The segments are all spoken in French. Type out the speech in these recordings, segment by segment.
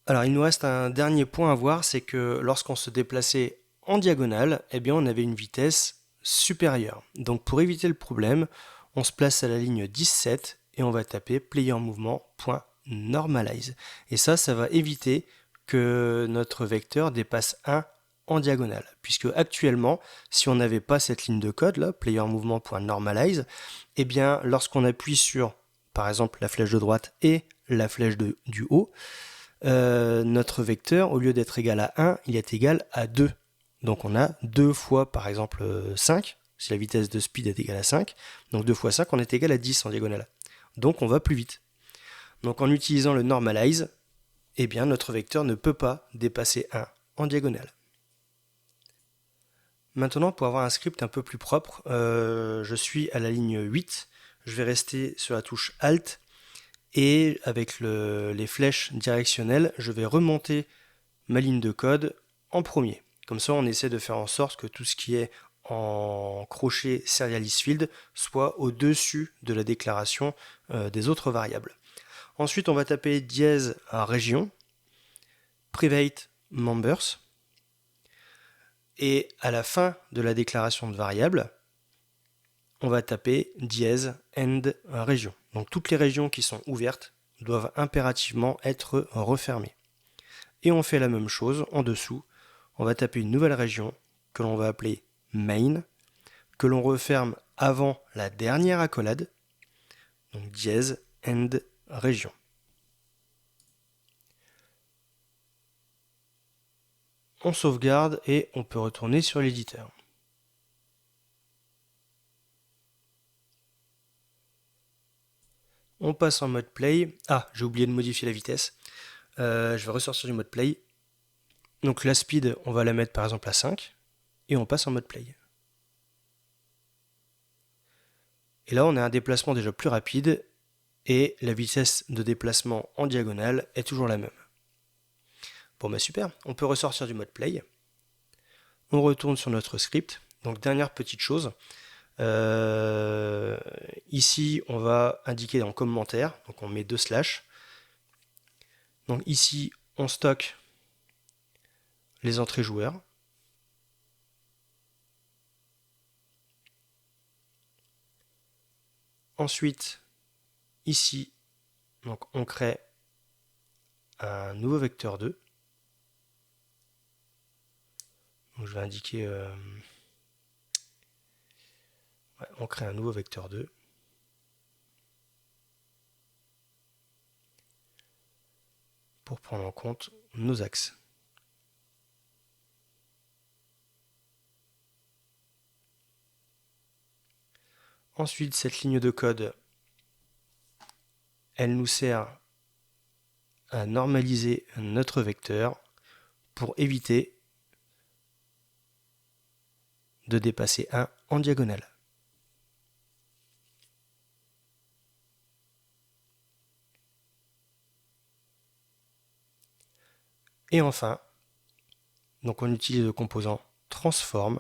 Alors il nous reste un dernier point à voir, c'est que lorsqu'on se déplaçait en diagonale, eh bien on avait une vitesse supérieure. Donc pour éviter le problème, on se place à la ligne 17 et on va taper playermovement.normalize. Et ça va éviter que notre vecteur dépasse 1 en diagonale. Puisque actuellement, si on n'avait pas cette ligne de code là, playermovement.normalize, eh bien lorsqu'on appuie sur par exemple la flèche de droite et la flèche du haut, notre vecteur, au lieu d'être égal à 1, il est égal à 2. Donc on a 2 fois par exemple 5, si la vitesse de speed est égale à 5, donc 2 fois 5, on est égal à 10 en diagonale. Donc on va plus vite. Donc en utilisant le normalize, eh bien notre vecteur ne peut pas dépasser 1 en diagonale. Maintenant, pour avoir un script un peu plus propre, je suis à la ligne 8, je vais rester sur la touche Alt, et avec les flèches directionnelles, je vais remonter ma ligne de code en premier. Comme ça, on essaie de faire en sorte que tout ce qui est en crochet serialIsField soit au-dessus de la déclaration des autres variables. Ensuite, on va taper dièse à région, private members, et à la fin de la déclaration de variable, on va taper dièse end région. Donc toutes les régions qui sont ouvertes doivent impérativement être refermées. Et on fait la même chose en dessous. On va taper une nouvelle région que l'on va appeler main, que l'on referme avant la dernière accolade, donc dièse end région. On sauvegarde et on peut retourner sur l'éditeur. On passe en mode play. Ah, j'ai oublié de modifier la vitesse. Je vais ressortir du mode play. Donc la speed, on va la mettre par exemple à 5. Et on passe en mode play. Et là, on a un déplacement déjà plus rapide. Et la vitesse de déplacement en diagonale est toujours la même. Bon bah super, on peut ressortir du mode play. On retourne sur notre script. Donc dernière petite chose. Ici, on va indiquer en commentaire. Donc on met 2 slash. Donc ici, on stocke les entrées joueurs. Ensuite, ici, donc on crée un nouveau vecteur 2. Donc je vais indiquer, on crée un nouveau vecteur 2. Pour prendre en compte nos axes. Ensuite, cette ligne de code, elle nous sert à normaliser notre vecteur pour éviter de dépasser 1 en diagonale. Et enfin, donc on utilise le composant transform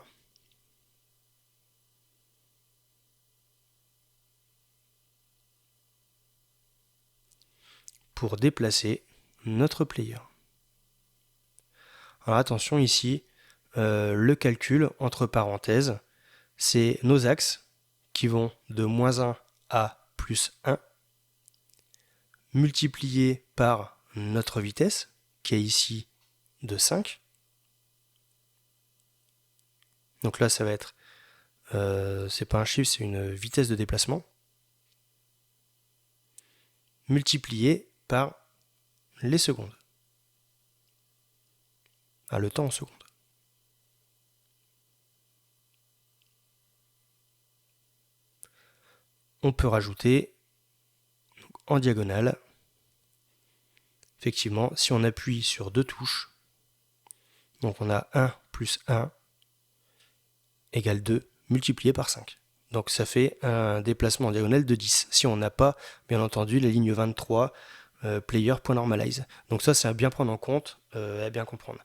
pour déplacer notre player. Alors attention ici, le calcul entre parenthèses, c'est nos axes qui vont de -1 à +1 multiplié par notre vitesse qui est ici de 5. Donc là ça va être, c'est pas un chiffre, c'est une vitesse de déplacement multiplié par les secondes. Le temps en secondes. On peut rajouter en diagonale, effectivement, si on appuie sur 2 touches, donc on a 1 plus 1 égale 2 multiplié par 5. Donc ça fait un déplacement en diagonale de 10. Si on n'a pas, bien entendu, la ligne 23, player.normalize. Donc ça, c'est à bien prendre en compte et à bien comprendre.